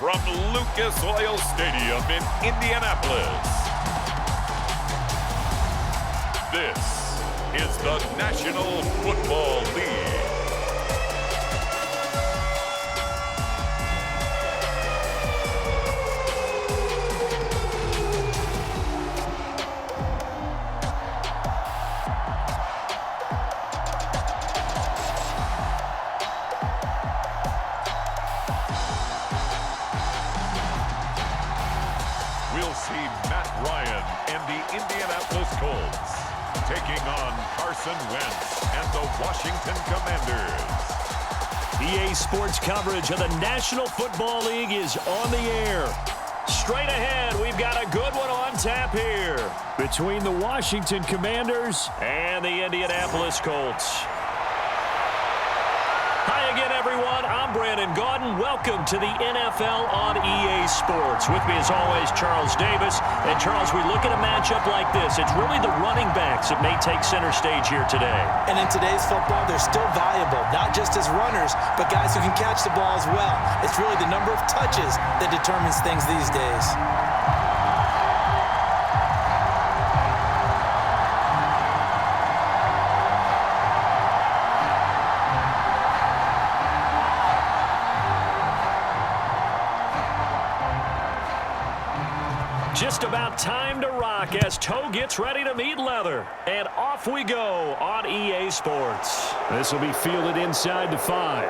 from Lucas Oil Stadium in Indianapolis. This is the National Football League. We'll see McLaurin and the Indianapolis Colts taking on Carson, Wentz and the Washington Commanders. EA Sports coverage of the National Football League is on the air. Straight ahead, we've got a good one on tap here between the Washington Commanders and the Indianapolis Colts. Hi again, everyone. I'm Brandon Gaudin. Welcome to the NFL on EA Sports. With me, as always, Charles Davis. And, Charles, we look at a matchup like this. It's really the running backs that may take center stage here today. And in today's football, they're still valuable, not just as runners, but guys who can catch the ball as well. It's really the number of touches that determines things these days. Just about time to rock as toe gets ready to meet leather. And off we go on EA Sports. This will be fielded inside the 5.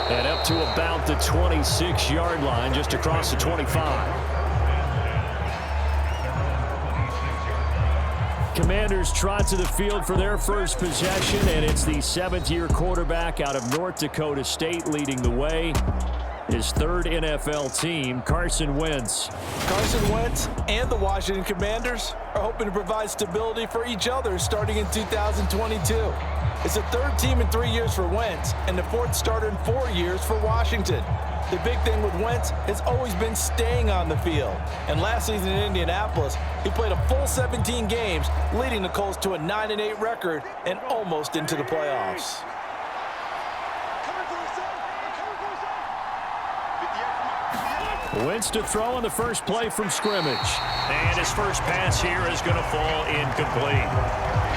And up to about the 26-yard line, just across the 25. Commanders trot to the field for their first possession, and it's the 7th-year quarterback out of North Dakota State leading the way. His third NFL team, Carson Wentz. Carson Wentz and the Washington Commanders are hoping to provide stability for each other starting in 2022. It's the third team in 3 years for Wentz and the fourth starter in 4 years for Washington. The big thing with Wentz has always been staying on the field. And last season in Indianapolis, he played a full 17 games, leading the Colts to a 9-8 record and almost into the playoffs. Wentz to throw on the first play from scrimmage. And his first pass here is going to fall incomplete.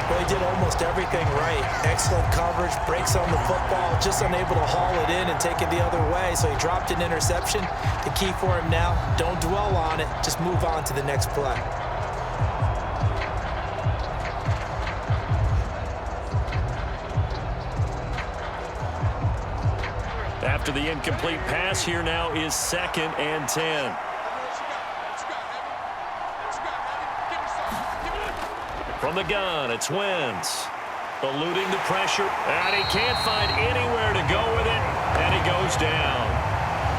Well, he did almost everything right. Excellent coverage, breaks on the football, just unable to haul it in and take it the other way. So he dropped an interception. The key for him now, don't dwell on it. Just move on to the next play. After the incomplete pass, here now is 2nd and 10. From the gun, it's Wentz. Eluding the pressure, and he can't find anywhere to go with it, and he goes down.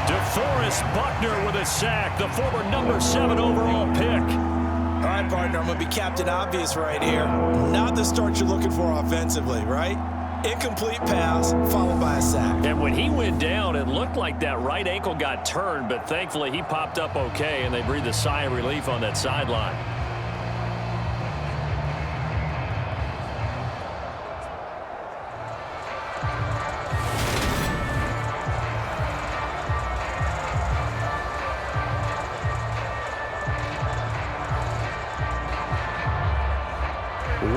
DeForest Buckner with a sack, the former number 7 overall pick. All right, partner, I'm going to be Captain Obvious right here. Not the start you're looking for offensively, right? Incomplete pass, followed by a sack. And when he went down, it looked like that right ankle got turned, but thankfully he popped up okay, and they breathed a sigh of relief on that sideline.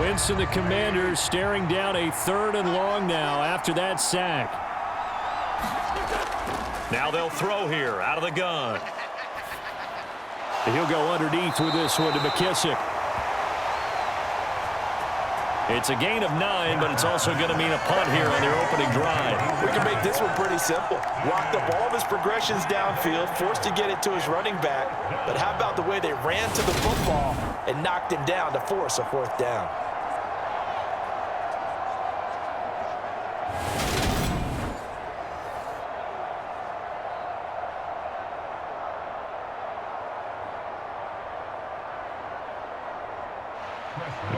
Wentz and the Commanders staring down a 3rd and long now after that sack. Now they'll throw here out of the gun. He'll go underneath with this one to McKissick. It's a gain of 9, but it's also going to mean a punt here on their opening drive. We can make this one pretty simple. Walked up all of his progressions downfield, forced to get it to his running back. But how about the way they ran to the football and knocked him down to force a 4th down?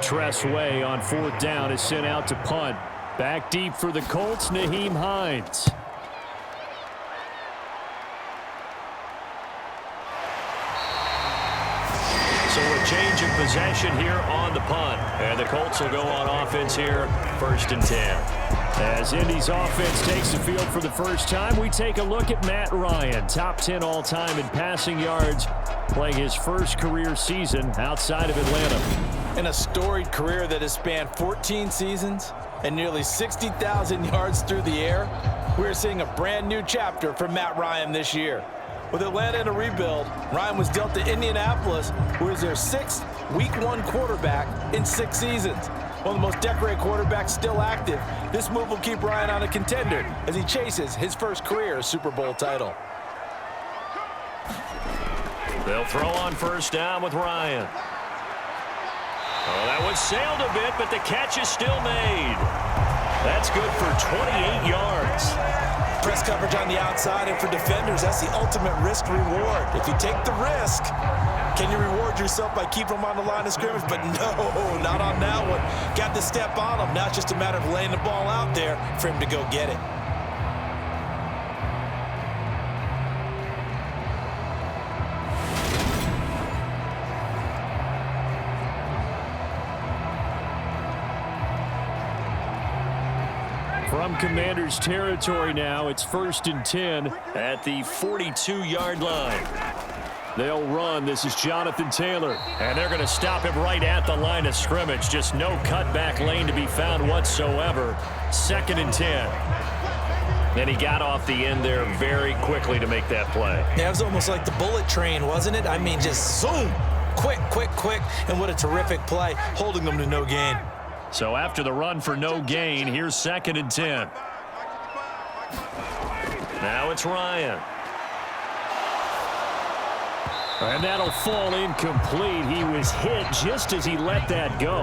Tressway on 4th down is sent out to punt. Back deep for the Colts, Nyheim Hines. So a change of possession here on the punt. And the Colts will go on offense here, 1st and 10. As Indy's offense takes the field for the first time, we take a look at Matt Ryan, top 10 all-time in passing yards, playing his first career season outside of Atlanta. In a storied career that has spanned 14 seasons and nearly 60,000 yards through the air, we're seeing a brand new chapter for Matt Ryan this year. With Atlanta in a rebuild, Ryan was dealt to Indianapolis, who is their 6th Week 1 quarterback in 6 seasons. One of the most decorated quarterbacks still active, this move will keep Ryan on a contender as he chases his first career Super Bowl title. They'll throw on 1st down with Ryan. Oh, that was sailed a bit, but the catch is still made. That's good for 28 yards. Press coverage on the outside, and for defenders, that's the ultimate risk-reward. If you take the risk, can you reward yourself by keeping them on the line of scrimmage? But no, not on that one. Got to step on him. Now it's just a matter of laying the ball out there for him to go get it. From Commanders territory now, it's 1st and 10 at the 42-yard line. They'll run. This is Jonathan Taylor. And they're going to stop him right at the line of scrimmage. Just no cutback lane to be found whatsoever. 2nd and 10. And he got off the end there very quickly to make that play. Yeah, it was almost like the bullet train, wasn't it? I mean, just zoom. Quick, quick, quick. And what a terrific play, holding them to no gain. So after the run for no gain, here's 2nd and 10. Now it's Ryan. And that'll fall incomplete. He was hit just as he let that go.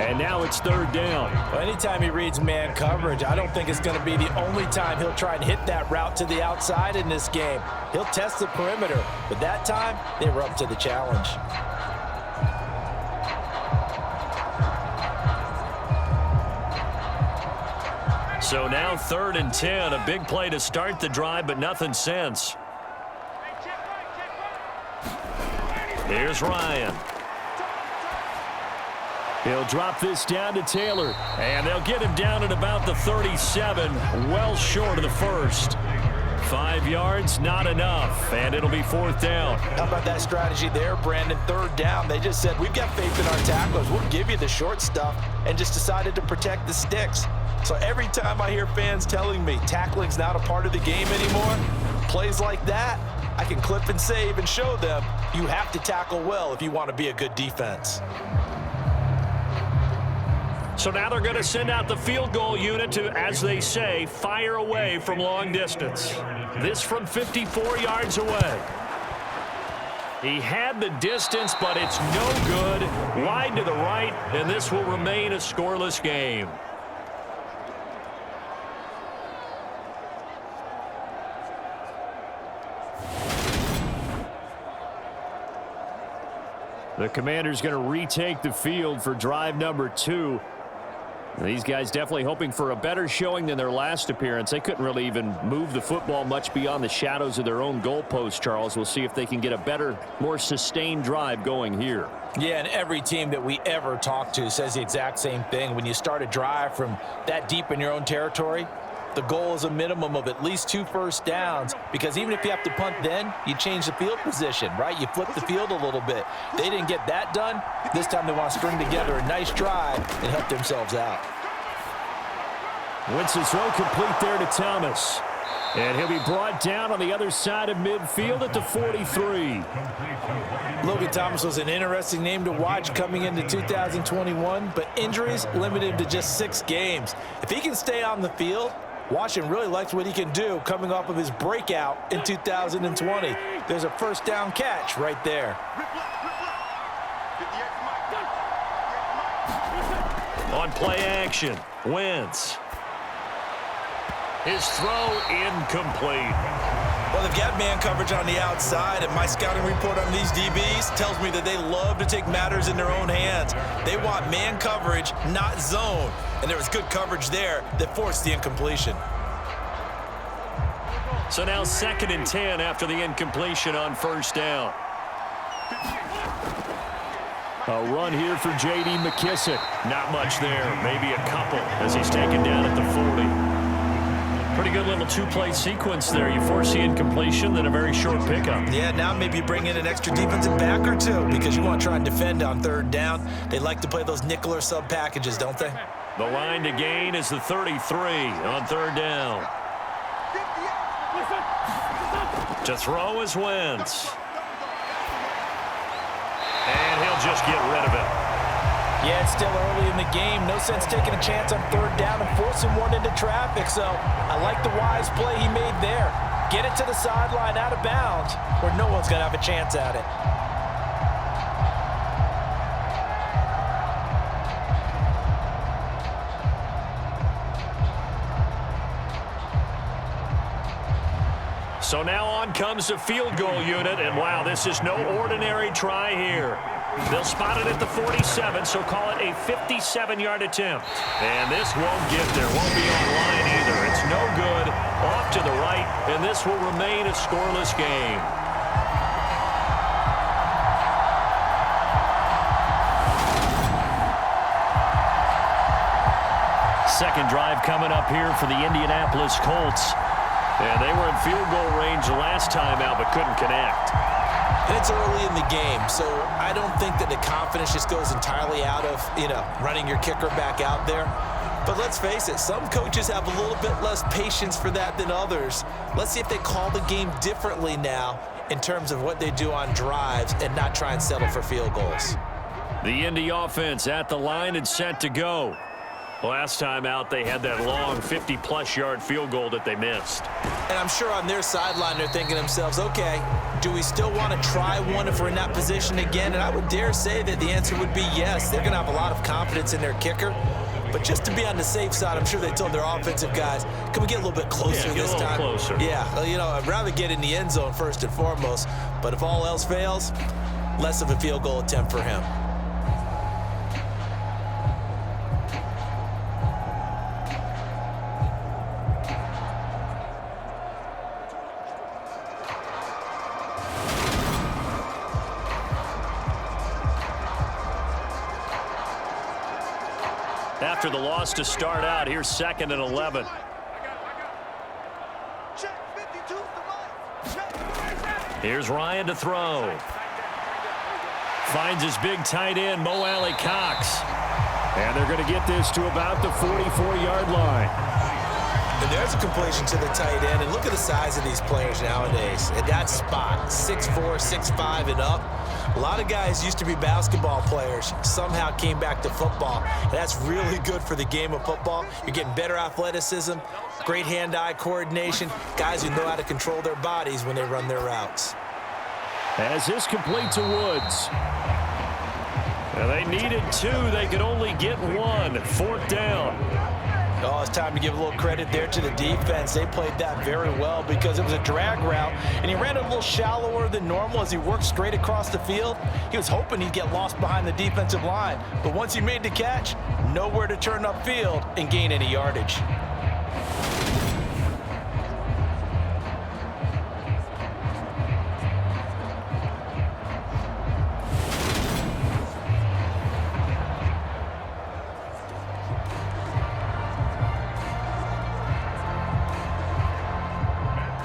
And now it's 3rd down. Well, anytime he reads man coverage, I don't think it's going to be the only time he'll try and hit that route to the outside in this game. He'll test the perimeter, but that time they were up to the challenge. So now 3rd and 10, a big play to start the drive, but nothing since. Here's Ryan. He'll drop this down to Taylor, and they'll get him down at about the 37, well short of the 1st. 5 yards, not enough, and it'll be 4th down. How about that strategy there, Brandon? 3rd down. They just said, we've got faith in our tacklers. We'll give you the short stuff, and just decided to protect the sticks. So every time I hear fans telling me tackling's not a part of the game anymore, plays like that, I can clip and save and show them you have to tackle well if you want to be a good defense. So now they're going to send out the field goal unit to, as they say, fire away from long distance. This from 54 yards away. He had the distance, but it's no good. Wide to the right, and this will remain a scoreless game. The Commanders going to retake the field for drive number 2. These guys definitely hoping for a better showing than their last appearance. They couldn't really even move the football much beyond the shadows of their own goalpost, Charles. We'll see if they can get a better, more sustained drive going here. Yeah, and every team that we ever talk to says the exact same thing. When you start a drive from that deep in your own territory, the goal is a minimum of at least 2 first downs, because even if you have to punt then, you change the field position, right? You flip the field a little bit. They didn't get that done. This time they want to string together a nice drive and help themselves out. Wentz's throw complete there to Thomas. And he'll be brought down on the other side of midfield at the 43. Logan Thomas was an interesting name to watch coming into 2021, but injuries limited him to just 6 games. If he can stay on the field, Washington really likes what he can do coming off of his breakout in 2020. There's a first down catch right there. On play action, Wentz. His throw incomplete. Well, they've got man coverage on the outside, and my scouting report on these DBs tells me that they love to take matters in their own hands. They want man coverage, not zone. And there was good coverage there that forced the incompletion. So now 2nd and 10 after the incompletion on first down. A run here for J.D. McKissick. Not much there. Maybe a couple as he's taken down at the 40. Pretty good little two-play sequence there. You foresee incompletion, then a very short pickup. Yeah, now maybe you bring in an extra defensive back or two because you want to try and defend on third down. They like to play those nickel or sub packages, don't they? The line to gain is the 33 on third down. To throw is Wentz. And he'll just get rid of it. Yeah, it's still early in the game. No sense taking a chance on third down and forcing one into traffic. So I like the wise play he made there. Get it to the sideline out of bounds where no one's going to have a chance at it. So now on comes the field goal unit, and wow, this is no ordinary try here. They'll spot it at the 47, so call it a 57-yard attempt. And this won't get there, won't be on line either. It's no good, off to the right, and this will remain a scoreless game. Second drive coming up here for the Indianapolis Colts. And they were in field goal range the last time out, but couldn't connect. And it's early in the game, so I don't think that the confidence just goes entirely out of, running your kicker back out there. But let's face it, some coaches have a little bit less patience for that than others. Let's see if they call the game differently now in terms of what they do on drives and not try and settle for field goals. The Indy offense at the line and set to go. Last time out, they had that long 50-plus yard field goal that they missed. And I'm sure on their sideline, they're thinking to themselves, okay, do we still want to try one if we're in that position again? And I would dare say that the answer would be yes. They're going to have a lot of confidence in their kicker. But just to be on the safe side, I'm sure they told their offensive guys, can we get a little bit closer this time? Closer. Yeah, I'd rather get in the end zone first and foremost. But if all else fails, less of a field goal attempt for him. After the loss to start out, here's 2nd and 11. Here's Ryan to throw. Finds his big tight end, Mo Alley-Cox. And they're going to get this to about the 44-yard line. And there's a completion to the tight end. And look at the size of these players nowadays. At that spot, 6'4", 6'5", and up. A lot of guys used to be basketball players, somehow came back to football. And that's really good for the game of football. You're getting better athleticism, great hand-eye coordination, guys who know how to control their bodies when they run their routes. As this complete to Woods. And they needed 2. They could only get 1. 4th down. Oh, it's time to give a little credit there to the defense. They played that very well because it was a drag route, and he ran it a little shallower than normal as he worked straight across the field. He was hoping he'd get lost behind the defensive line, but once he made the catch, nowhere to turn upfield and gain any yardage.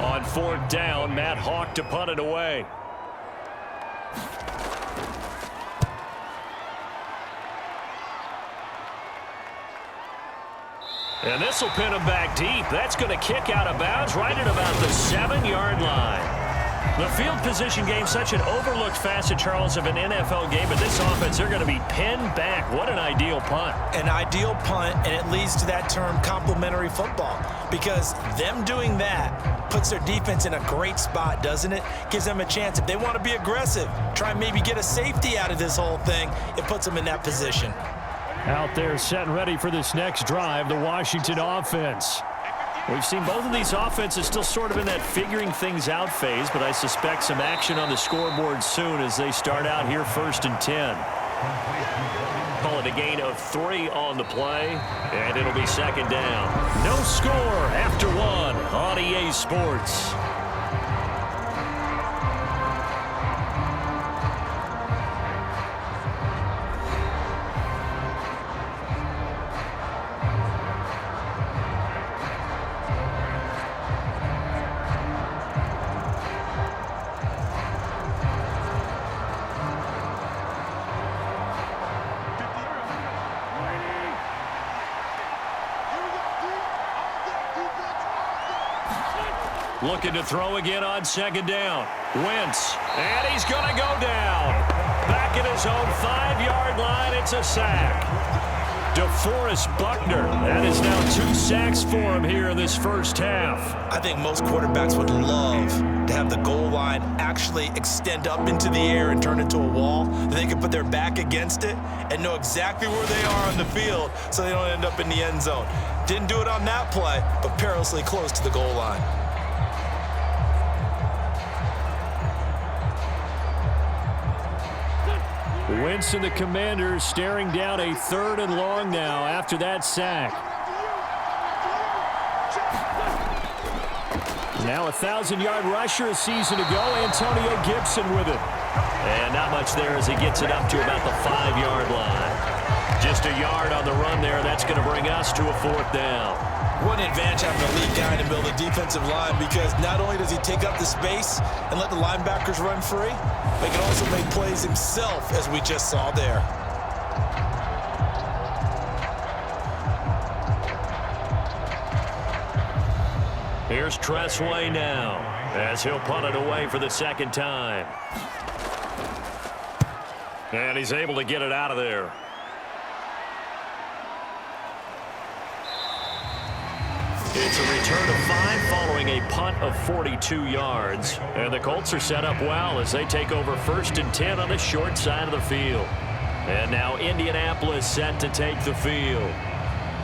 On 4th down, Matt Hawk to punt it away. And this will pin him back deep. That's going to kick out of bounds right at about the 7-yard line. The field position game, such an overlooked facet, Charles, of an NFL game, but this offense, they're going to be pinned back. What an ideal punt. An ideal punt, and it leads to that term complementary football, because them doing that puts their defense in a great spot, doesn't it? Gives them a chance. If they want to be aggressive, try and maybe get a safety out of this whole thing, it puts them in that position. Out there set and ready for this next drive, the Washington offense. We've seen both of these offenses still sort of in that figuring things out phase, but I suspect some action on the scoreboard soon as they start out here 1st and 10. Call it a gain of 3 on the play, and it'll be 2nd down. No score after 1 on EA Sports. Looking to throw again on second down. Wentz, and he's going to go down. Back at his own 5-yard line, it's a sack. DeForest Buckner, that is now 2 sacks for him here in this first half. I think most quarterbacks would love to have the goal line actually extend up into the air and turn into a wall. They can put their back against it and know exactly where they are on the field so they don't end up in the end zone. Didn't do it on that play, but perilously close to the goal line. Wentz and the Commanders staring down a 3rd and long now after that sack. Now a 1,000-yard rusher a season ago, Antonio Gibson with it. And not much there as he gets it up to about the 5-yard line. Just a yard on the run there. That's going to bring us to a 4th down. What an advantage having a lead guy to build a defensive line, because not only does he take up the space and let the linebackers run free, but he can also make plays himself, as we just saw there. Here's Tressway now, as he'll punt it away for the 2nd time. And he's able to get it out of there. It's a return of 5 following a punt of 42 yards. And the Colts are set up well as they take over 1st and 10 on the short side of the field. And now Indianapolis set to take the field.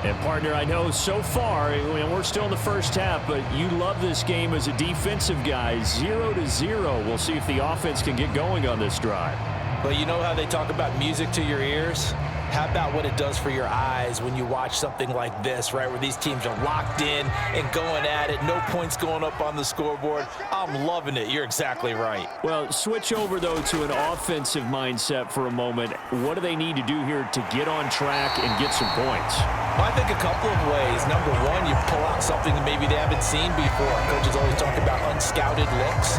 And, partner, I know so far, and we're still in the first half, but you love this game as a defensive guy. 0-0. We'll see if the offense can get going on this drive. But you know how they talk about music to your ears? How about what it does for your eyes when you watch something like this, right, where these teams are locked in and going at it, no points going up on the scoreboard? I'm loving it. You're exactly right. Well, switch over, though, to an offensive mindset for a moment. What do they need to do here to get on track and get some points? Well, I think a couple of ways. Number one, you pull out something that maybe they haven't seen before. Coaches always talk about unscouted looks.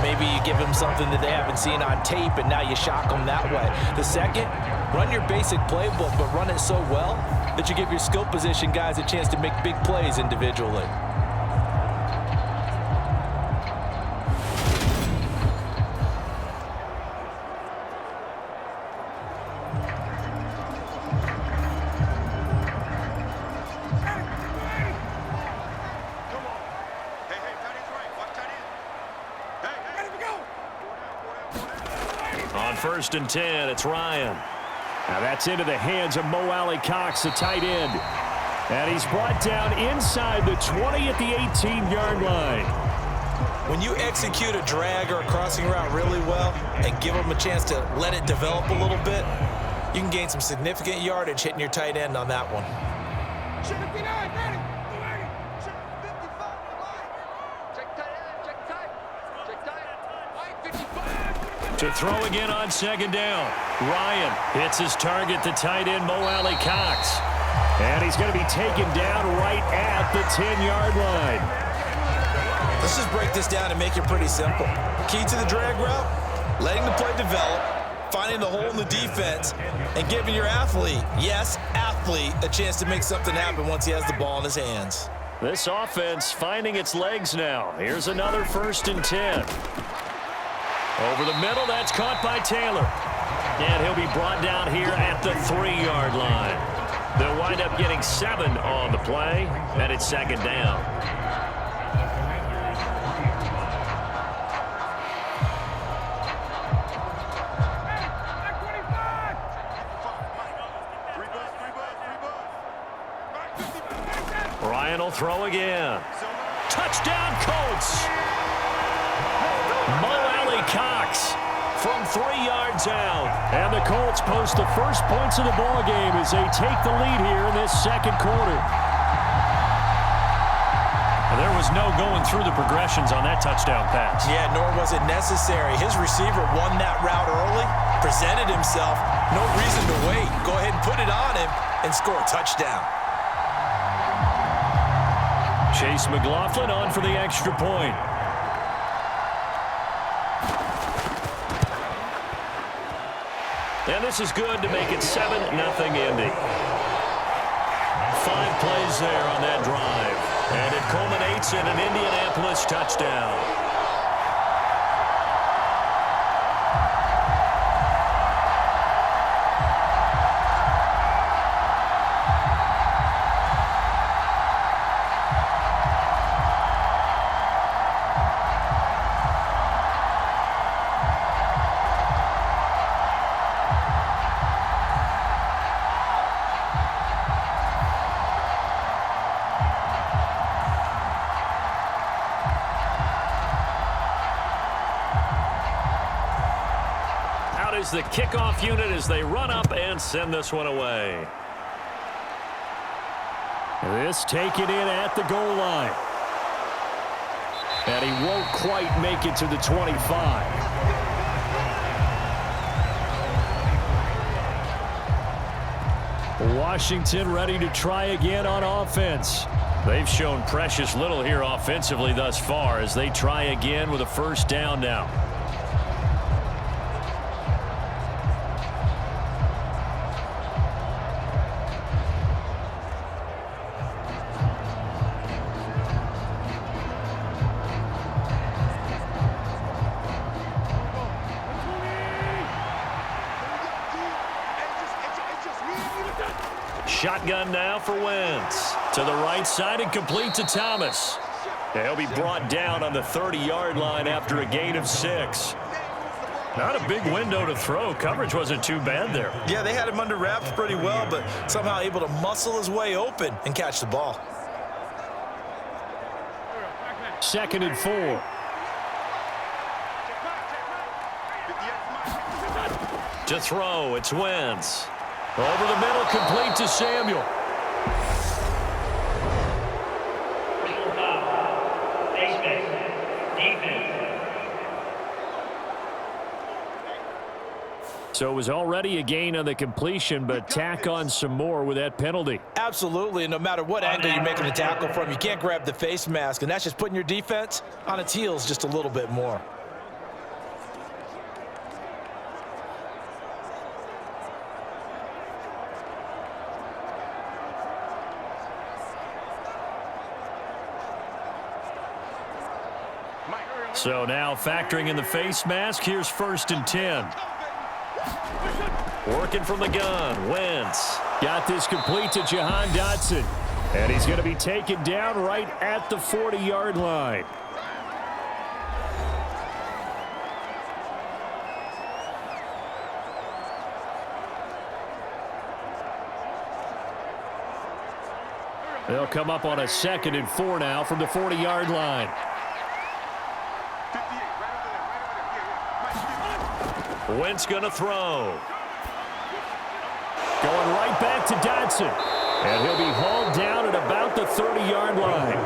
Maybe you give them something that they haven't seen on tape, and now you shock them that way. The second, run your basic playbook, but run it so well that you give your skill position guys a chance to make big plays individually. On 1st and 10, it's Ryan. Now that's into the hands of Mo Alley-Cox, the tight end. And he's brought down inside the 20 at the 18-yard line. When you execute a drag or a crossing route really well and give them a chance to let it develop a little bit, you can gain some significant yardage hitting your tight end on that one. To throw again on 2nd down. Ryan hits his target, the tight end, Mo Alley-Cox. And he's going to be taken down right at the 10-yard line. Let's just break this down and make it pretty simple. Key to the drag route, letting the play develop, finding the hole in the defense, and giving your athlete, yes, athlete, a chance to make something happen once he has the ball in his hands. This offense finding its legs now. Here's another 1st and 10. Over the middle, that's caught by Taylor. And he'll be brought down here at the 3-yard line. They'll wind up getting 7 on the play, and it's 2nd down. Ryan will throw again. Touchdown, Colts! Mo Alley-Cox from 3 yards out. And the Colts post the first points of the ballgame as they take the lead here in this 2nd quarter. There was no going through the progressions on that touchdown pass. Yeah, nor was it necessary. His receiver won that route early, presented himself. No reason to wait. Go ahead and put it on him and score a touchdown. Chase McLaughlin on for the extra point. And this is good to make it 7-0 Indy. 5 plays there on that drive. And it culminates in an Indianapolis touchdown. Is the kickoff unit as they run up and send this one away. This taken in at the goal line. And he won't quite make it to the 25. Washington ready to try again on offense. They've shown precious little here offensively thus far as they try again with a first down now. Shotgun now for Wentz. To the right side and complete to Thomas. He'll be brought down on the 30-yard line after a gain of 6. Not a big window to throw. Coverage wasn't too bad there. Yeah, they had him under wraps pretty well, but somehow able to muscle his way open and catch the ball. 2nd and 4. To throw, it's Wentz. Over the middle, complete to Samuel. So it was already a gain on the completion, but tack on some more with that penalty. Absolutely, and no matter what angle you're making the tackle from, you can't grab the face mask, and that's just putting your defense on its heels just a little bit more. So now factoring in the face mask, here's 1st and 10. Working from the gun, Wentz. Got this complete to Jahan Dotson. And he's going to be taken down right at the 40-yard line. They'll come up on a 2nd and 4 now from the 40-yard line. Wentz going to throw. Going right back to Dotson. And he'll be hauled down at about the 30-yard line.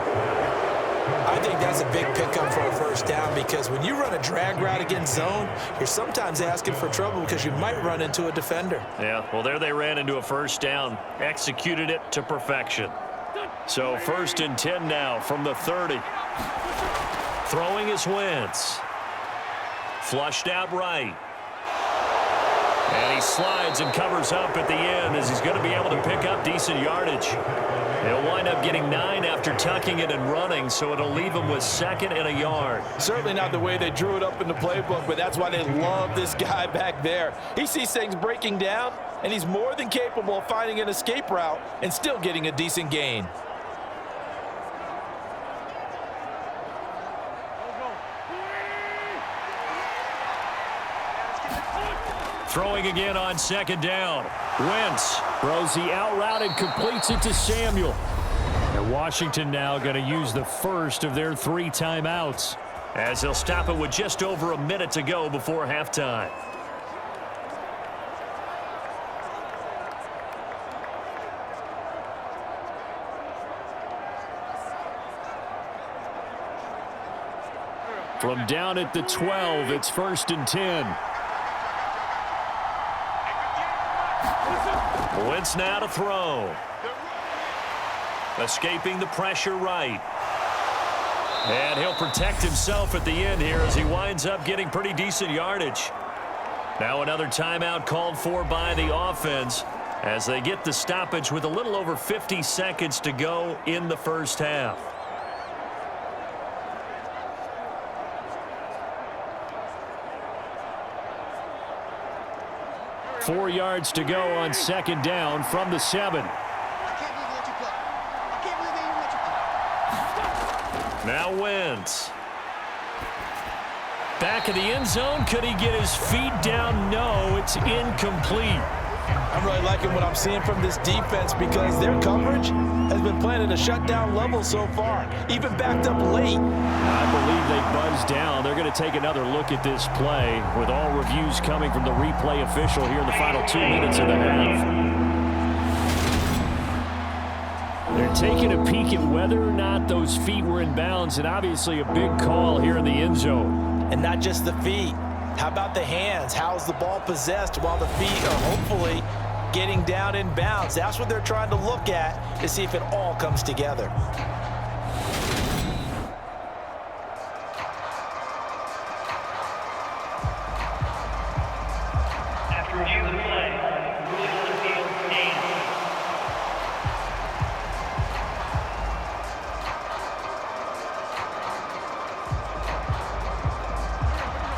I think that's a big pickup for a first down because when you run a drag route against zone, you're sometimes asking for trouble because you might run into a defender. Yeah, well, there they ran into a first down. Executed it to perfection. So 1st and 10 now from the 30. Throwing is Wentz. Flushed out right. And he slides and covers up at the end as he's going to be able to pick up decent yardage. He'll wind up getting 9 after tucking it and running, so it'll leave him with 2nd and a yard. Certainly not the way they drew it up in the playbook, but that's why they love this guy back there. He sees things breaking down, and he's more than capable of finding an escape route and still getting a decent gain. Throwing again on 2nd down. Wentz throws the out route and completes it to Samuel. And Washington now going to use the first of their 3 timeouts as they'll stop it with just over a minute to go before halftime. From down at the 12, it's 1st and 10. Wentz now to throw. Escaping the pressure right. And he'll protect himself at the end here as he winds up getting pretty decent yardage. Now another timeout called for by the offense as they get the stoppage with a little over 50 seconds to go in the first half. 4 yards to go on second down from the 7. Now Wentz. Back in the end zone. Could he get his feet down? No, it's incomplete. I'm really liking what I'm seeing from this defense because their coverage has been playing at a shutdown level so far, even backed up late. I believe they buzzed down. They're going to take another look at this play with all reviews coming from the replay official here in the final 2 minutes of the half. They're taking a peek at whether or not those feet were in bounds, and obviously a big call here in the end zone. And not just the feet. How about the hands? How's the ball possessed while the feet are hopefully getting down in bounds? That's what they're trying to look at to see if it all comes together. After review of the play, ruling on the field, and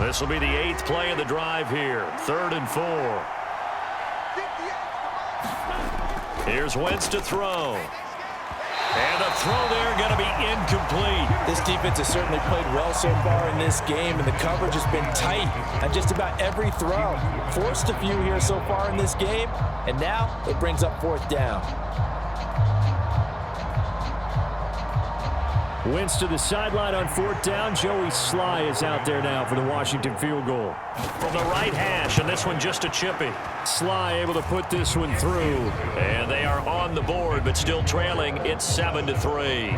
this will be the 8th play of the drive here. 3rd and 4. Here's Wentz to throw. And the throw there going to be incomplete. This defense has certainly played well so far in this game, and the coverage has been tight on just about every throw. Forced a few here so far in this game, and now it brings up 4th down. Wentz to the sideline on 4th down. Joey Sly is out there now for the Washington field goal. From the right hash, and this one just a chippy. Sly able to put this one through. And they are on the board, but still trailing. It's 7-3.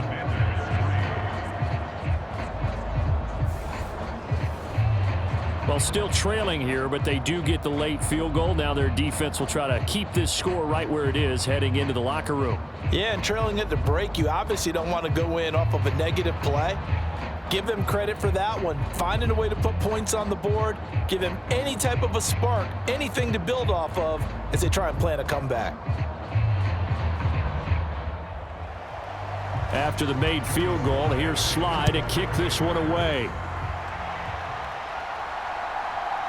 Well, still trailing here, but they do get the late field goal. Now their defense will try to keep this score right where it is heading into the locker room. Yeah, and trailing at the break, you obviously don't want to go in off of a negative play. Give them credit for that one. Finding a way to put points on the board. Give them any type of a spark, anything to build off of as they try and plan a comeback. After the made field goal, here's Sly to kick this one away.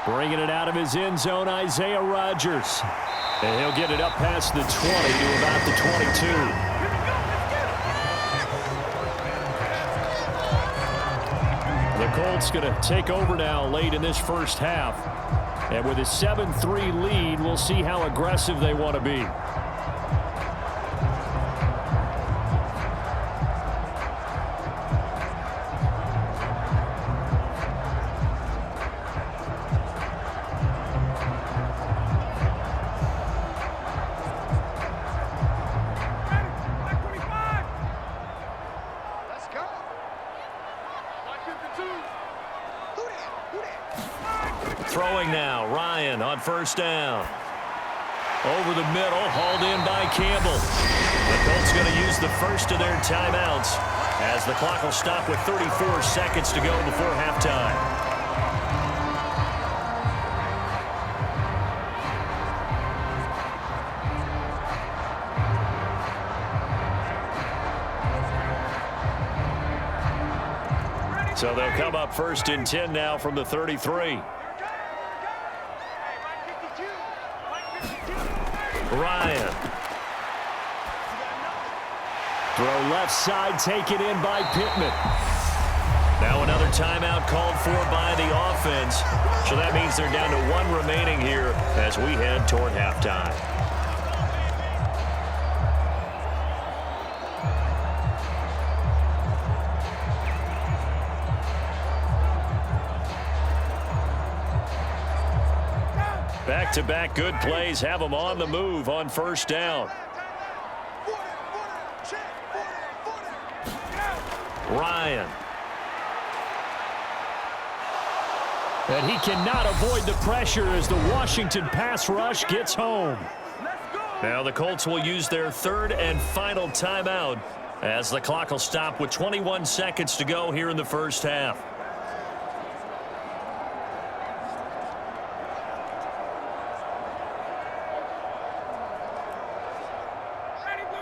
Bringing it out of his end zone, Isaiah Rodgers. And he'll get it up past the 20 to about the 22. The Colts going to take over now late in this first half. And with a 7-3 lead, we'll see how aggressive they want to be. Throwing now, Ryan on 1st down. Over the middle, hauled in by Campbell. The Colts going to use the first of their timeouts as the clock will stop with 34 seconds to go before halftime. So they'll come up 1st and 10 now from the 33. Ryan. Throw left side, taken in by Pittman. Now another timeout called for by the offense. So that means they're down to 1 remaining here as we head toward halftime. Back-to-back good plays have them on the move on 1st down. Ryan. And he cannot avoid the pressure as the Washington pass rush gets home. Now the Colts will use their 3rd and final timeout as the clock will stop with 21 seconds to go here in the first half.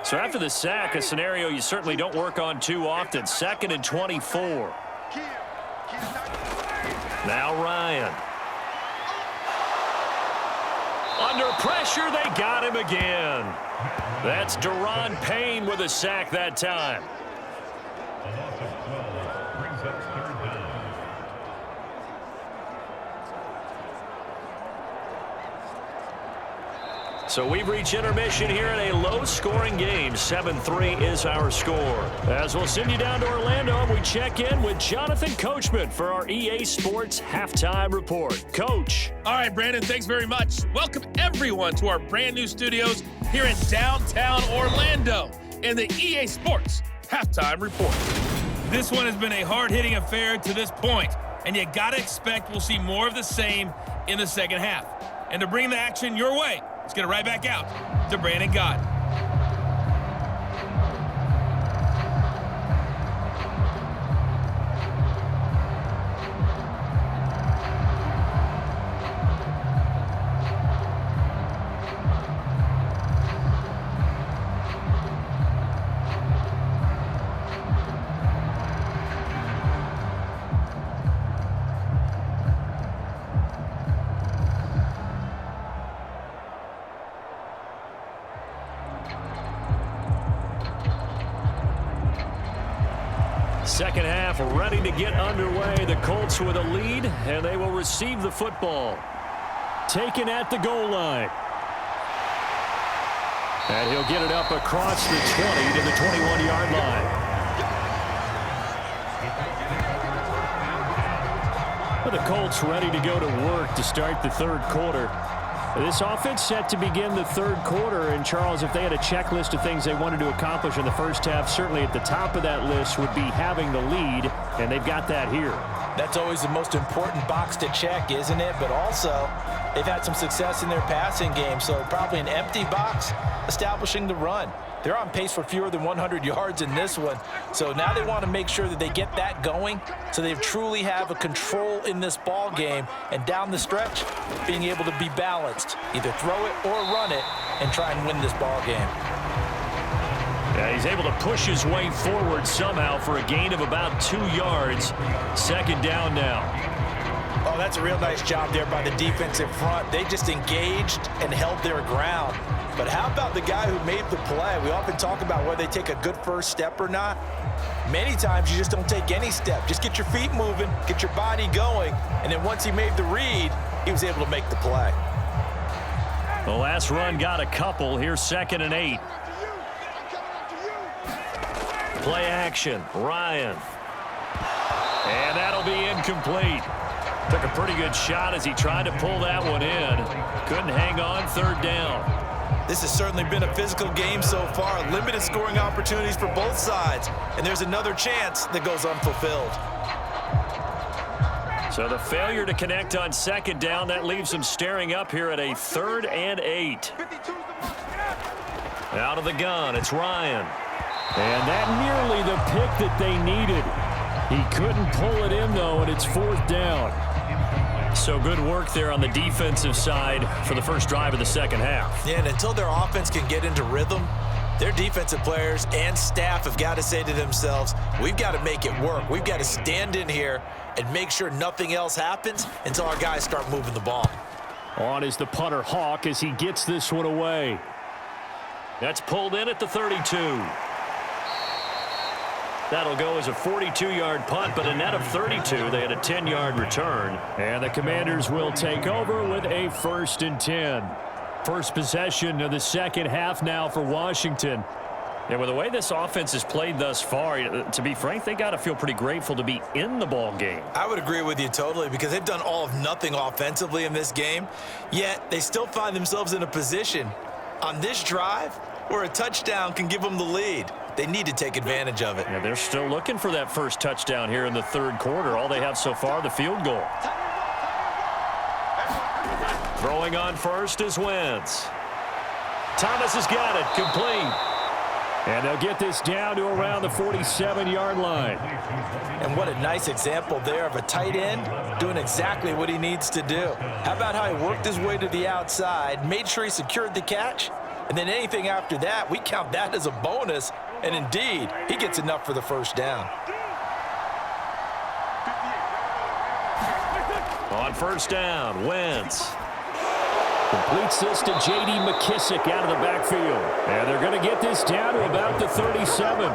So after the sack, a scenario you certainly don't work on too often. 2nd and 24. Now Ryan. Under pressure, they got him again. That's Daron Payne with a sack that time. A loss of 12 brings up third down. So we've reached intermission here in a low-scoring game. 7-3 is our score. As we'll send you down to Orlando, and we check in with Jonathan Coachman for our EA Sports Halftime Report. Coach. All right, Brandon, thanks very much. Welcome, everyone, to our brand-new studios here in downtown Orlando in the EA Sports Halftime Report. This one has been a hard-hitting affair to this point, and you got to expect we'll see more of the same in the second half. And to bring the action your way, let's get it right back out to Brandon Gott. Second half ready to get underway. The Colts with a lead, and they will receive the football. Taken at the goal line. And he'll get it up across the 20 to the 21-yard line. Well, the Colts ready to go to work to start the third quarter. This offense set to begin the third quarter, and Charles, if they had a checklist of things they wanted to accomplish in the first half, certainly at the top of that list would be having the lead, and they've got that here. That's always the most important box to check, isn't it? But also, they've had some success in their passing game, so probably an empty box establishing the run. They're on pace for fewer than 100 yards in this one, so now they want to make sure that they get that going so they truly have a control in this ball game, and down the stretch, being able to be balanced, either throw it or run it, and try and win this ball game. Yeah, he's able to push his way forward somehow for a gain of about 2 yards. Second down now. Oh, that's a real nice job there by the defensive front. They just engaged and held their ground. But how about the guy who made the play? We often talk about whether they take a good first step or not. Many times you just don't take any step. Just get your feet moving, get your body going, and then once he made the read, he was able to make the play. The last run got a couple. Here's 2nd and 8. Play action, Ryan. And that'll be incomplete. Took a pretty good shot as he tried to pull that one in. Couldn't hang on, third down. This has certainly been a physical game so far. Limited scoring opportunities for both sides. And there's another chance that goes unfulfilled. So the failure to connect on second down, that leaves them staring up here at a 3rd and 8. Out of the gun, it's Ryan. And that nearly the pick that they needed. He couldn't pull it in, though, and it's 4th down. So good work there on the defensive side for the first drive of the second half. Yeah, and until their offense can get into rhythm, their defensive players and staff have got to say to themselves, we've got to make it work. We've got to stand in here and make sure nothing else happens until our guys start moving the ball. On is the punter Hawk as he gets this one away. That's pulled in at the 32. That'll go as a 42-yard punt, but a net of 32. They had a 10-yard return. And the Commanders will take over with a 1st and 10. First possession of the second half now for Washington. And with the way this offense has played thus far, to be frank, they got to feel pretty grateful to be in the ball game. I would agree with you totally because they've done all of nothing offensively in this game, yet they still find themselves in a position on this drive where a touchdown can give them the lead. They need to take advantage of it. Yeah, they're still looking for that first touchdown here in the third quarter. All they have so far, the field goal. Throwing on first is Wentz. Thomas has got it, complete. And they'll get this down to around the 47-yard line. And what a nice example there of a tight end doing exactly what he needs to do. How about how he worked his way to the outside, made sure he secured the catch, and then anything after that, we count that as a bonus. And indeed, he gets enough for the first down. On first down, Wentz. Completes this to J.D. McKissick out of the backfield. And they're going to get this down to about the 37.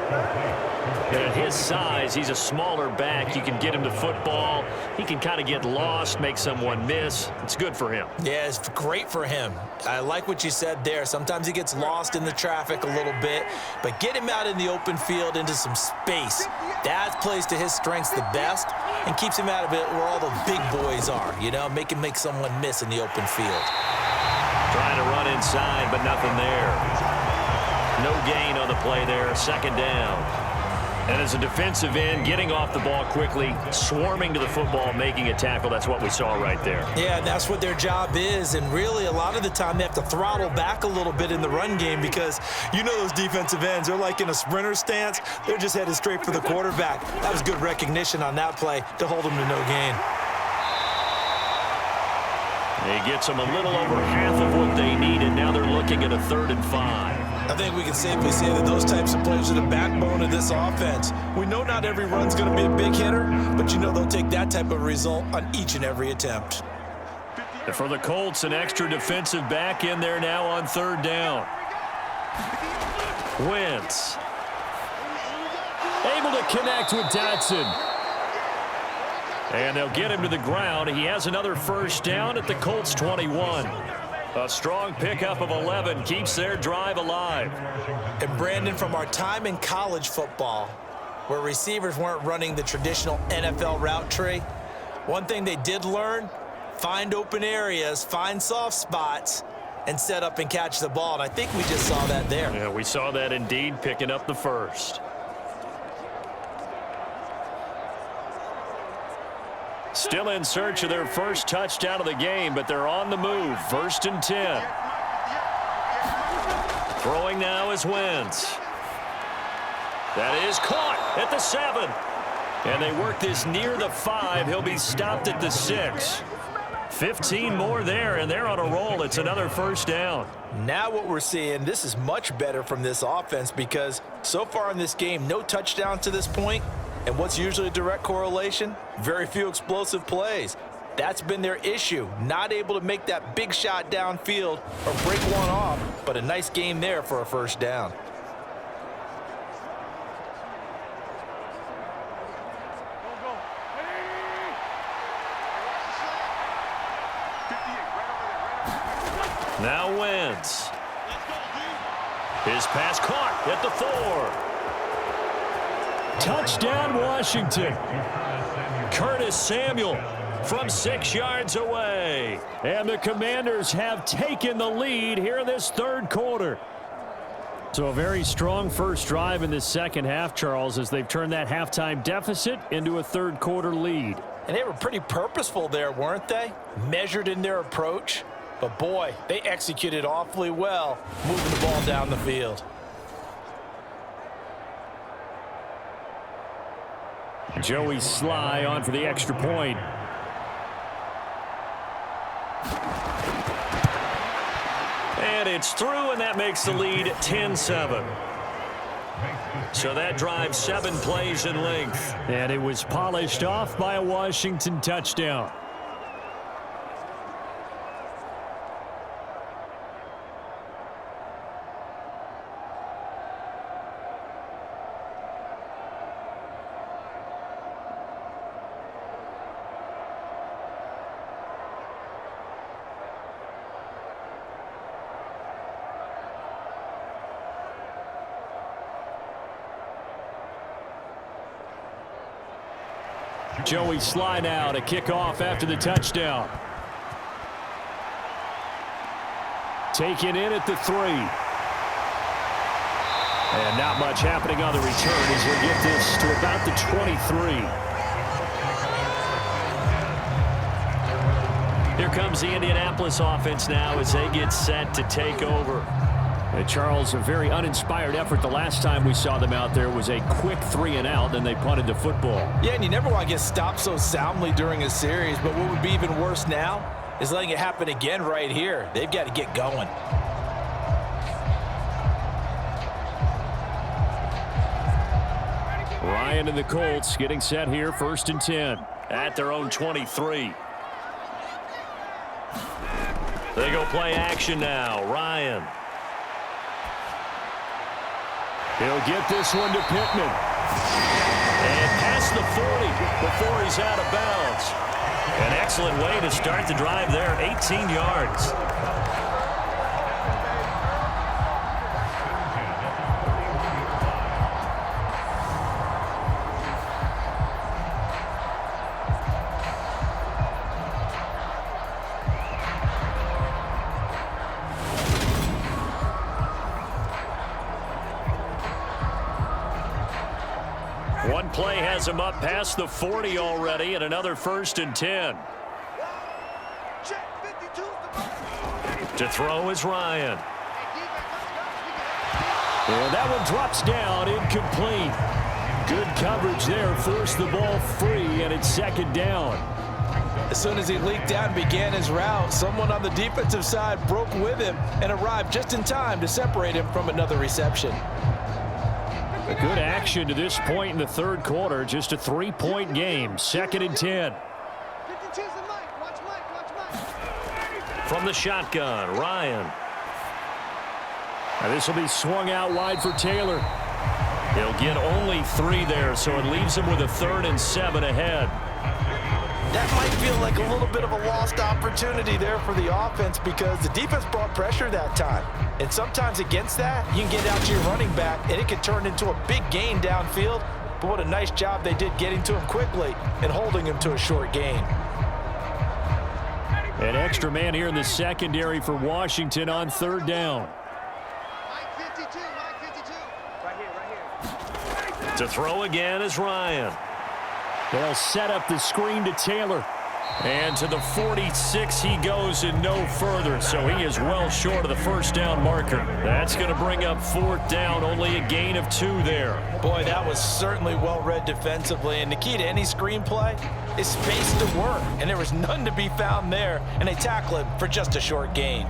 And at his size, he's a smaller back. You can get him to football. He can kind of get lost, make someone miss. It's good for him. Yeah, it's great for him. I like what you said there. Sometimes he gets lost in the traffic a little bit, but get him out in the open field into some space. That plays to his strengths the best and keeps him out of it where all the big boys are, you know, make him make someone miss in the open field. Trying to run inside, but nothing there. No gain on the play there. Second down. And as a defensive end, getting off the ball quickly, swarming to the football, making a tackle, that's what we saw right there. Yeah, that's what their job is, and really a lot of the time they have to throttle back a little bit in the run game because you know those defensive ends, they're like in a sprinter stance. They're just headed straight for the quarterback. That was good recognition on that play to hold them to no gain. He gets them a little over half of what they needed. Now they're looking at a 3rd and 5. I think we can safely say that those types of plays are the backbone of this offense. We know not every run's going to be a big hitter, but you know they'll take that type of result on each and every attempt. And for the Colts, an extra defensive back in there now on 3rd down. Wentz. Able to connect with Dotson. And they'll get him to the ground. He has another first down at the Colts 21. A strong pickup of 11 keeps their drive alive. And Brandon, from our time in college football, where receivers weren't running the traditional NFL route tree, one thing they did learn, find open areas, find soft spots, and set up and catch the ball. And I think we just saw that there. Yeah, we saw that indeed, picking up the first. Still in search of their first touchdown of the game, but they're on the move. 1st and 10. Throwing now is Wentz. That is caught at the 7. And they work this near the 5. He'll be stopped at the 6. 15 more there, and they're on a roll. It's another first down. Now what we're seeing, this is much better from this offense because so far in this game, no touchdown to this point. And what's usually a direct correlation? Very few explosive plays. That's been their issue. Not able to make that big shot downfield or break one off, but a nice game there for a first down. Now Wentz. His pass caught at the 4. Touchdown, Washington. Curtis Samuel from 6 yards away. And the Commanders have taken the lead here in this 3rd quarter. So a very strong first drive in this second half, Charles, as they've turned that halftime deficit into a 3rd quarter lead. And they were pretty purposeful there, weren't they? Measured in their approach. But boy, they executed awfully well, moving the ball down the field. Joey Sly on for the extra point. And it's through, and that makes the lead 10-7. So that drive 7 plays in length. And it was polished off by a Washington touchdown. Joey Sly now to kick off after the touchdown. Taken in at the 3. And not much happening on the return as we'll get this to about the 23. Here comes the Indianapolis offense now as they get set to take over. And Charles, a very uninspired effort. The last time we saw them out there was a quick 3-and-out, then they punted the football. Yeah, and you never want to get stopped so soundly during a series, but what would be even worse now is letting it happen again right here. They've got to get going. Ryan and the Colts getting set here, 1st and 10 at their own 23. They go play action now. Ryan. He'll get this one to Pittman. And past the 40 before he's out of bounds. An excellent way to start the drive there, 18 yards. One play has him up past the 40 already, and another 1st and 10. To throw is Ryan. And that one drops down, incomplete. Good coverage there, forced the ball free, and it's 2nd down. As soon as he leaked out and began his route, someone on the defensive side broke with him and arrived just in time to separate him from another reception. A good action to this point in the 3rd quarter. Just a 3-point game. 2nd and 10. From the shotgun, Ryan. Now this will be swung out wide for Taylor. He'll get only 3 there, so it leaves him with a 3rd and 7 ahead. That might feel like a little bit of a lost opportunity there for the offense because the defense brought pressure that time. And sometimes against that, you can get out to your running back, and it can turn into a big gain downfield. But what a nice job they did getting to him quickly and holding him to a short gain. An extra man here in the secondary for Washington on 3rd down. To throw again is Ryan. They'll set up the screen to Taylor. And to the 46 he goes and no further, so he is well short of the 1st down marker. That's going to bring up 4th down, only a gain of 2 there. Boy, that was certainly well read defensively, and the key to any screenplay is space to work, and there was none to be found there, and they tackle him for just a short gain.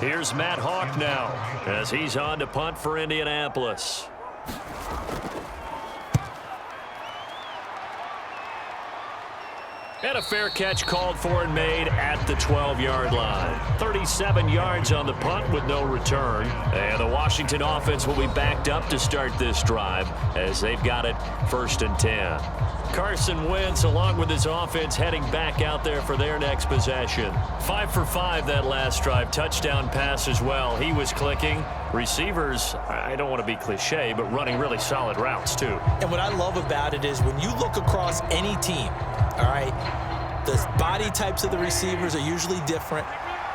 Here's Matt Hawk now as he's on to punt for Indianapolis. And a fair catch called for and made at the 12-yard line. 37 yards on the punt with no return. And the Washington offense will be backed up to start this drive as they've got it 1st and 10. Carson Wentz, along with his offense, heading back out there for their next possession. 5 for 5 that last drive. Touchdown pass as well. He was clicking. Receivers, I don't want to be cliche, but running really solid routes too. And what I love about it is when you look across any team, all right, the body types of the receivers are usually different.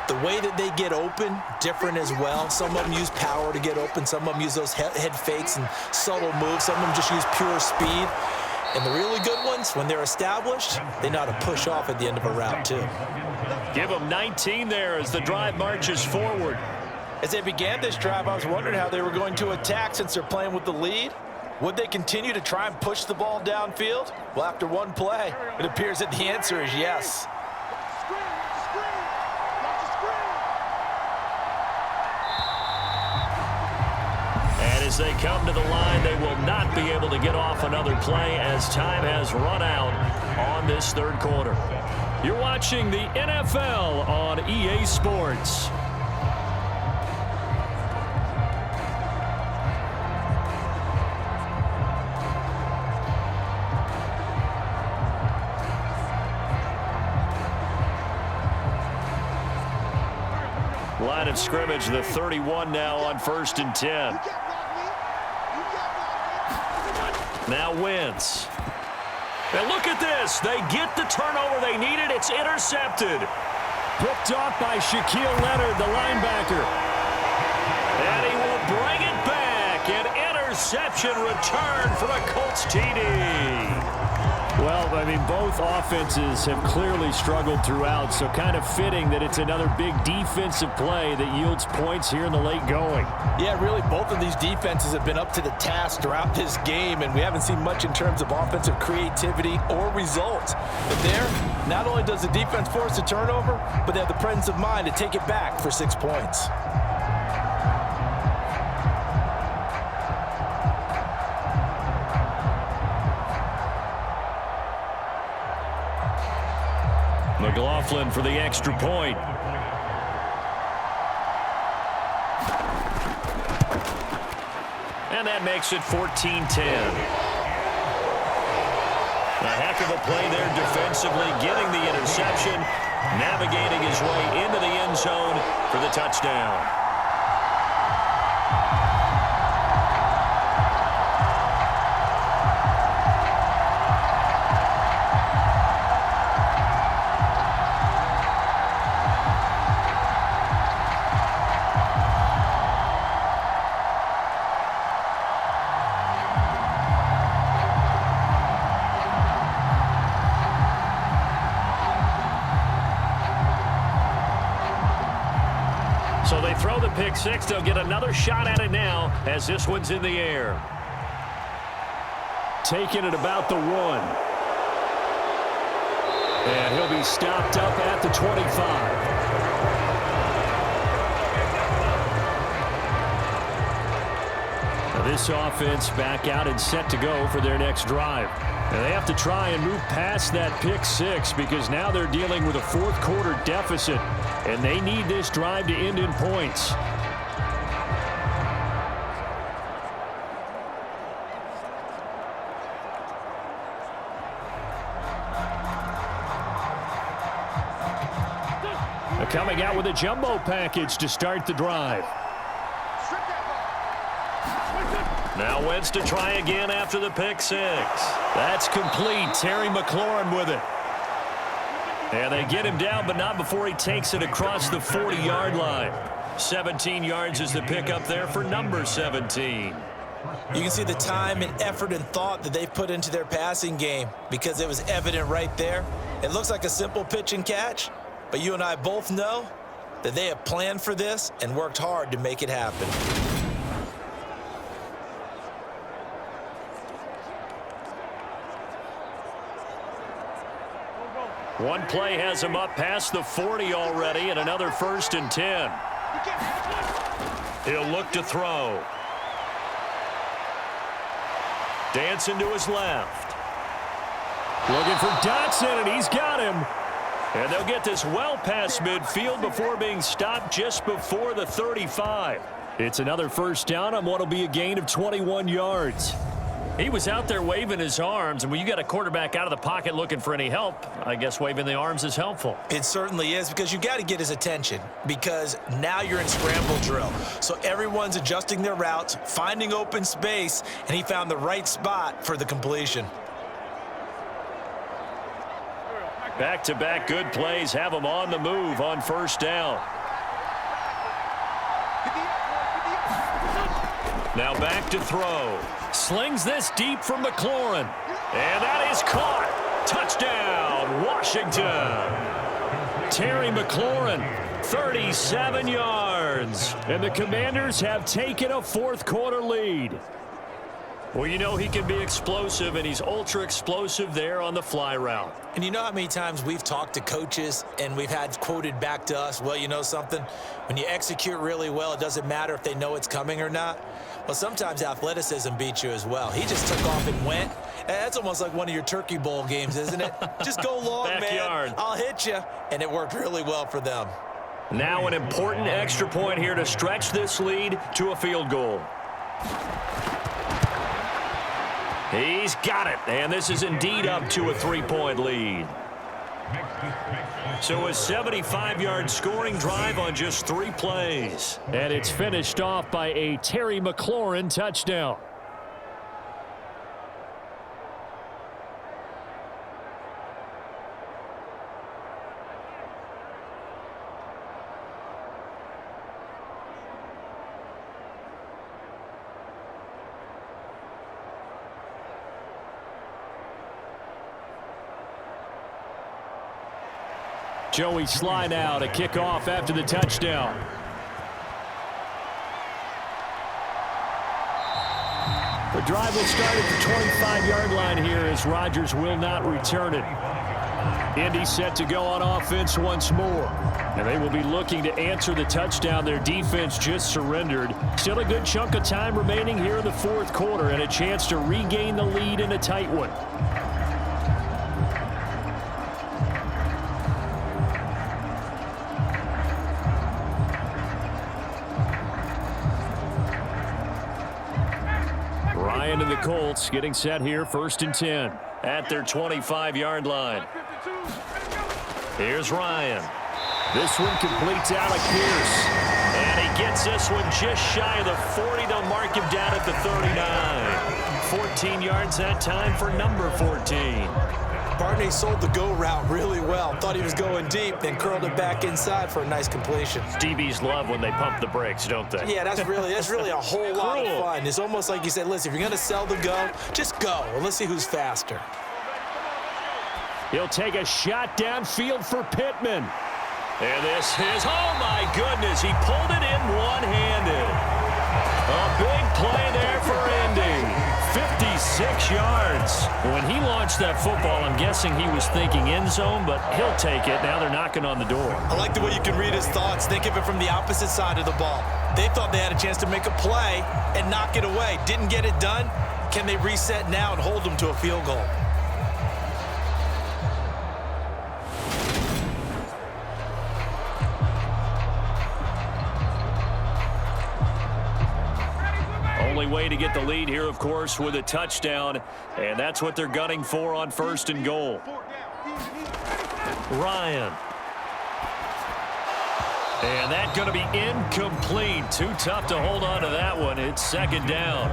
The way that they get open, different as well. Some of them use power to get open. Some of them use those head fakes and subtle moves. Some of them just use pure speed. And the really good ones, when they're established, they know how to push off at the end of a route, too. Give them 19 there as the drive marches forward. As they began this drive, I was wondering how they were going to attack since they're playing with the lead. Would they continue to try and push the ball downfield? Well, after one play, it appears that the answer is yes. As they come to the line, they will not be able to get off another play as time has run out on this 3rd quarter. You're watching the NFL on EA Sports. Line of scrimmage, the 31 now on 1st and 10. Now Wentz. And look at this. They get the turnover they needed. It's intercepted. Picked off by Shaquille Leonard, the linebacker. And he will bring it back. An interception return from a Colts TD. Well, I mean, both offenses have clearly struggled throughout, so kind of fitting that it's another big defensive play that yields points here in the late going. Yeah, really, both of these defenses have been up to the task throughout this game, and we haven't seen much in terms of offensive creativity or results. But there, not only does the defense force a turnover, but they have the presence of mind to take it back for 6 points. McLaurin for the extra point. And that makes it 14-10. A heck of a play there defensively, getting the interception, navigating his way into the end zone for the touchdown. So they throw the pick six. They'll get another shot at it now as this one's in the air. Taking it about the 1. And he'll be stopped up at the 25. Now this offense back out and set to go for their next drive. And they have to try and move past that pick six because now they're dealing with a fourth quarter deficit. And they need this drive to end in points. They're coming out with a jumbo package to start the drive. Now Wentz to try again after the pick six. That's complete. Terry McLaurin with it. And they get him down, but not before he takes it across the 40-yard line. 17 yards is the pickup there for number 17. You can see the time and effort and thought that they've put into their passing game because it was evident right there. It looks like a simple pitch and catch, but you and I both know that they have planned for this and worked hard to make it happen. One play has him up past the 40 already, and another 1st and 10. He'll look to throw. Dancing to his left. Looking for Dotson, and he's got him. And they'll get this well past midfield before being stopped just before the 35. It's another first down on what will be a gain of 21 yards. He was out there waving his arms, and when you got a quarterback out of the pocket looking for any help, I guess waving the arms is helpful. It certainly is, because you've got to get his attention, because now you're in scramble drill. So everyone's adjusting their routes, finding open space, and he found the right spot for the completion. Back-to-back good plays have him on the move on first down. Now back to throw. Slings this deep from McLaurin. And that is caught. Touchdown, Washington. Terry McLaurin, 37 yards. And the Commanders have taken a fourth quarter lead. Well, you know he can be explosive, and he's ultra explosive there on the fly route. And you know how many times we've talked to coaches and we've had quoted back to us, well, you know something? When you execute really well, it doesn't matter if they know it's coming or not. Well, sometimes athleticism beats you as well. He just took off and went. That's almost like one of your Turkey Bowl games, isn't it? Just go long, Backyard. man. I'll hit you. And it worked really well for them. Now an important extra point here to stretch this lead to a field goal. He's got it, and this is indeed up to a 3-point lead. So a 75-yard scoring drive on just 3 plays. And it's finished off by a Terry McLaurin touchdown. Joey slide out, a kickoff after the touchdown. The drive will start at the 25-yard line here as Rodgers will not return it. Indy set to go on offense once more. And they will be looking to answer the touchdown their defense just surrendered. Still a good chunk of time remaining here in the fourth quarter and a chance to regain the lead in a tight one. Colts getting set here, 1st and 10 at their 25-yard line. Here's Ryan. This one completes Alec Pierce. And he gets this one just shy of the 40. They'll mark him down at the 39. 14 yards that time for number 14. Barney sold the go route really well. Thought he was going deep, then curled it back inside for a nice completion. DBs love when they pump the brakes, don't they? Yeah, that's really a whole lot of fun. It's almost like you said, listen, if you're going to sell the go, just go. And let's see who's faster. He'll take a shot downfield for Pittman. And this is, oh my goodness, he pulled it in one-handed. A big play there for Indy. 56 yards. When he launched that football, I'm guessing he was thinking end zone, but he'll take it. Now they're knocking on the door. I like the way you can read his thoughts. Think of it from the opposite side of the ball. They thought they had a chance to make a play and knock it away. Didn't get it done. Can they reset now and hold them to a field goal? Only way to get the lead here, of course, with a touchdown, and that's what they're gunning for on 1st and goal. Ryan. And that's going to be incomplete. Too tough to hold on to that one. It's 2nd down.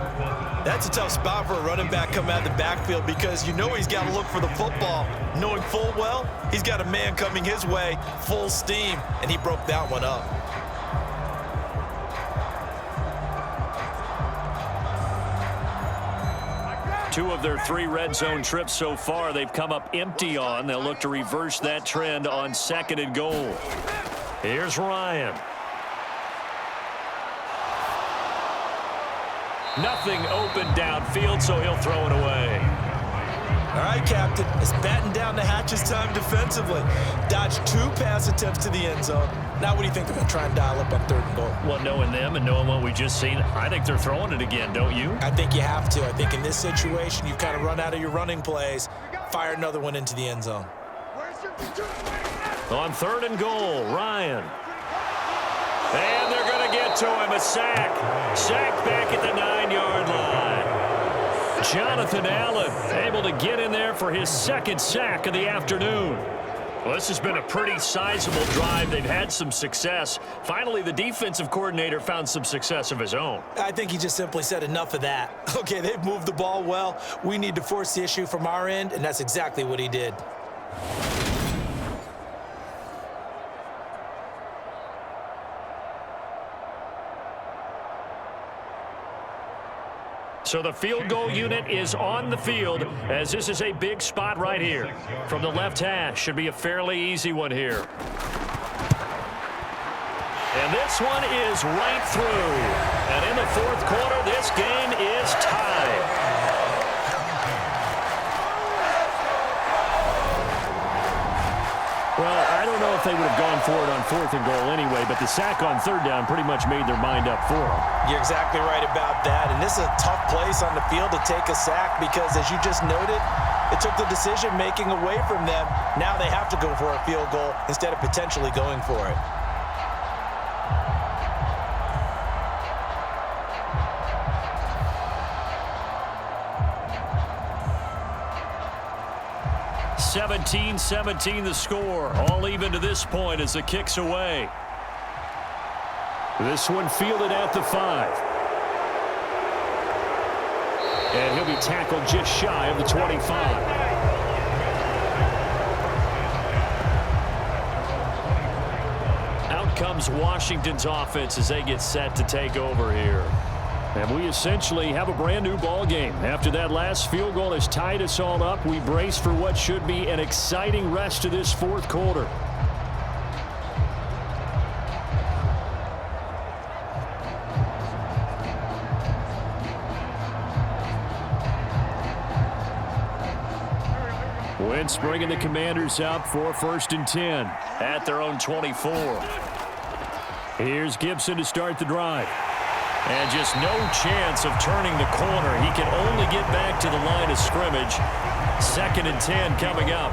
That's a tough spot for a running back coming out of the backfield because you know he's got to look for the football. Knowing full well, he's got a man coming his way, full steam, and he broke that one up. Two of their 3 red zone trips so far, they've come up empty on. They'll look to reverse that trend on 2nd and goal. Here's Ryan. Nothing open downfield, so he'll throw it away. All right, Captain, it's batten down the hatches time defensively. Dodged 2 pass attempts to the end zone. Now what do you think they're going to try and dial up on 3rd and goal? Well, knowing them and knowing what we just seen, I think they're throwing it again, don't you? I think you have to. I think in this situation, you've kind of run out of your running plays. Fire another one into the end zone. On 3rd and goal, Ryan. And they're going to get to him, a sack. Sack back at the 9-yard line. Jonathan Allen able to get in there for his 2nd sack of the afternoon. Well, this has been a pretty sizable drive. They've had some success. Finally, the defensive coordinator found some success of his own. I think he just simply said enough of that. Okay, they've moved the ball well. We need to force the issue from our end, and that's exactly what he did. So the field goal unit is on the field as this is a big spot right here. From the left hash, should be a fairly easy one here. And this one is right through. And in the 4th quarter, this game is tied. Well, I don't know if they would have gone for it on 4th and goal anyway, but the sack on 3rd down pretty much made their mind up for them. You're exactly right about that. And this is a tough place on the field to take a sack because, as you just noted, it took the decision-making away from them. Now they have to go for a field goal instead of potentially going for it. (17-17) the score. All even to this point as the kick's away. This one fielded at the 5. And he'll be tackled just shy of the 25. Out comes Washington's offense as they get set to take over here. And we essentially have a brand new ball game. After that last field goal has tied us all up, we brace for what should be an exciting rest of this 4th quarter. Wentz bringing the Commanders out for 1st and 10 at their own 24. Here's Gibson to start the drive. And just no chance of turning the corner. He can only get back to the line of scrimmage. 2nd and 10 coming up.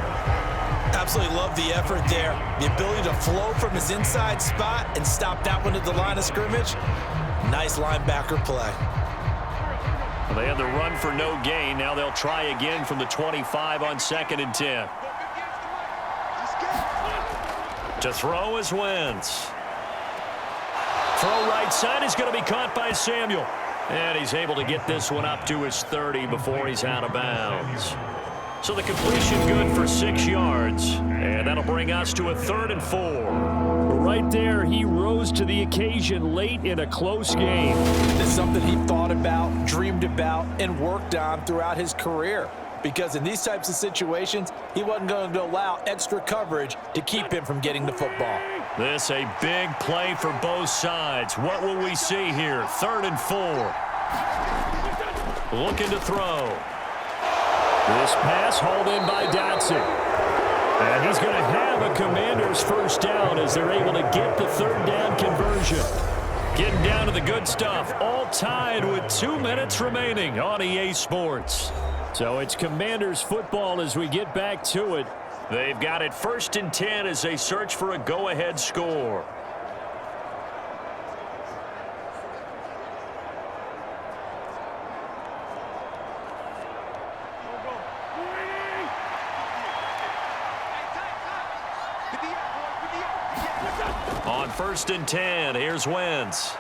Absolutely love the effort there. The ability to flow from his inside spot and stop that one at the line of scrimmage. Nice linebacker play. They had the run for no gain. Now they'll try again from the 25 on 2nd and 10. To throw is Wentz. Throw right side is going to be caught by Samuel. And he's able to get this one up to his 30 before he's out of bounds. So the completion good for 6 yards. And that'll bring us to a 3rd and 4. Right there, he rose to the occasion late in a close game. It's something he thought about, dreamed about, and worked on throughout his career. Because in these types of situations, he wasn't going to allow extra coverage to keep him from getting the football. This a big play for both sides. What will we see here? 3rd and 4. Looking to throw. This pass hauled in by Dotson. And he's going to have a Commanders first down as they're able to get the 3rd down conversion. Getting down to the good stuff. All tied with 2 minutes remaining on EA Sports. So it's Commanders football as we get back to it. They've got it 1st and 10 as they search for a go-ahead score. On 1st and 10, here's Wentz.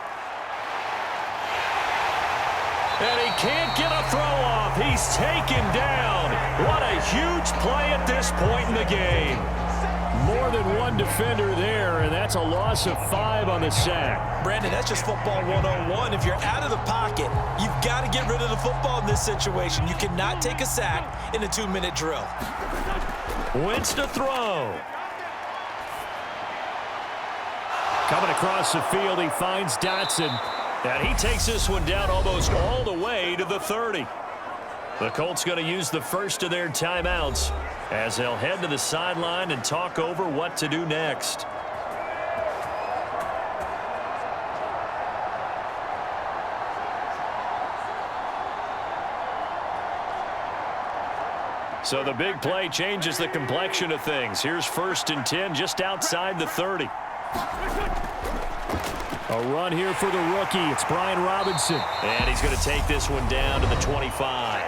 And he can't get a throw off. He's taken down. What a huge play at this point in the game. More than one defender there, and that's a loss of 5 on the sack. Brandon, that's just football 101. If you're out of the pocket, you've got to get rid of the football in this situation. You cannot take a sack in a 2-minute drill. Wentz to throw. Coming across the field, he finds Dotson. And he takes this one down almost all the way to the 30. The Colts going to use the first of their timeouts as they'll head to the sideline and talk over what to do next. So the big play changes the complexion of things. Here's 1st and 10 just outside the 30. A run here for the rookie. It's Brian Robinson. And he's going to take this one down to the 25.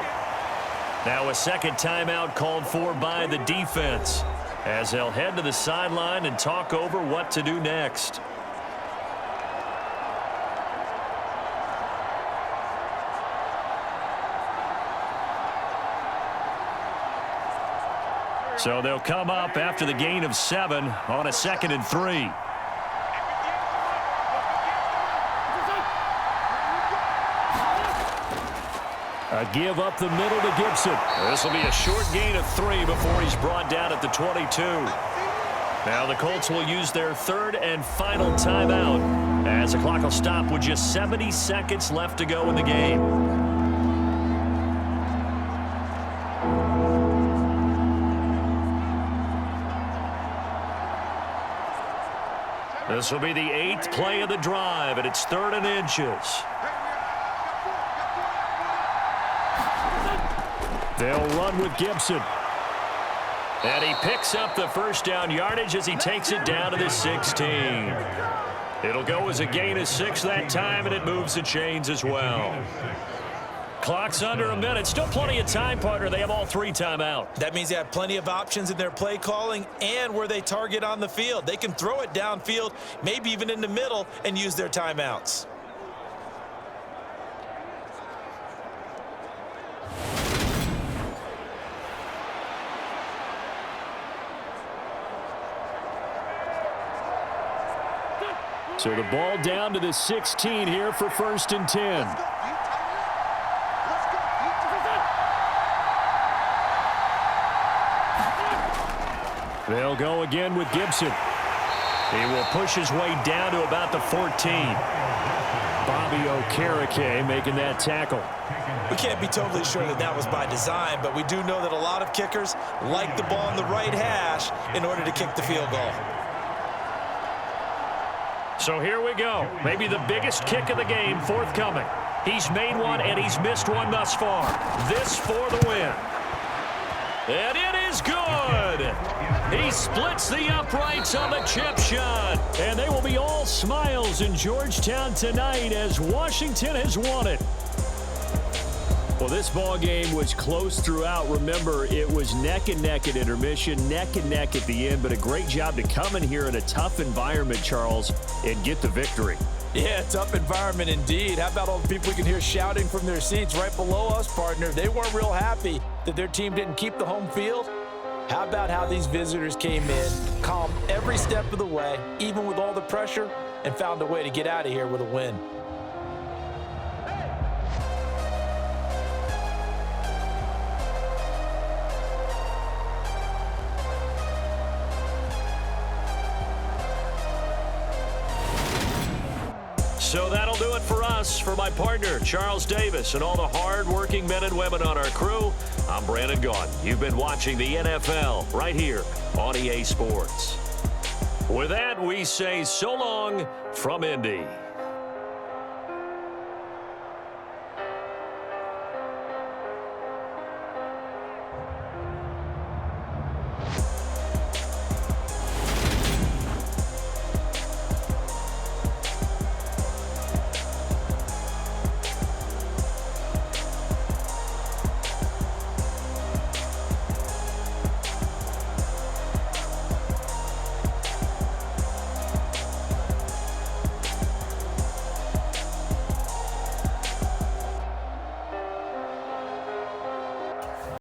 Now a second timeout called for by the defense as they'll head to the sideline and talk over what to do next. So they'll come up after the gain of 7 on a 2nd and 3. A give up the middle to Gibson. This will be a short gain of 3 before he's brought down at the 22. Now the Colts will use their 3rd and final timeout as the clock will stop with just 70 seconds left to go in the game. This will be the 8th play of the drive, and it's 3rd and inches. They'll run with Gibson. And he picks up the first down yardage as he takes it down to the 16. It'll go as a gain of 6 that time, and it moves the chains as well. Clock's under a minute. Still plenty of time, partner. They have all 3 timeouts. That means they have plenty of options in their play calling and where they target on the field. They can throw it downfield, maybe even in the middle, and use their timeouts. So the ball down to the 16 here for 1st and 10. They'll go again with Gibson. He will push his way down to about the 14. Bobby Okereke making that tackle. We can't be totally sure that that was by design, but we do know that a lot of kickers like the ball in the right hash in order to kick the field goal. So here we go. Maybe the biggest kick of the game forthcoming. He's made one and he's missed one thus far. This for the win. And it is good. He splits the uprights on the chip shot. And they will be all smiles in Georgetown tonight as Washington has won it. Well, this ball game was close throughout. Remember, it was neck and neck at intermission, neck and neck at the end, but a great job to come in here in a tough environment, Charles, and get the victory. Yeah, tough environment indeed. How about all the people we can hear shouting from their seats right below us, partner? They weren't real happy that their team didn't keep the home field. How about how these visitors came in, calm every step of the way, even with all the pressure, and found a way to get out of here with a win. So that'll do it for us. For my partner, Charles Davis, and all the hard-working men and women on our crew, I'm Brandon Gaudin. You've been watching the NFL right here on EA Sports. With that, we say so long from Indy.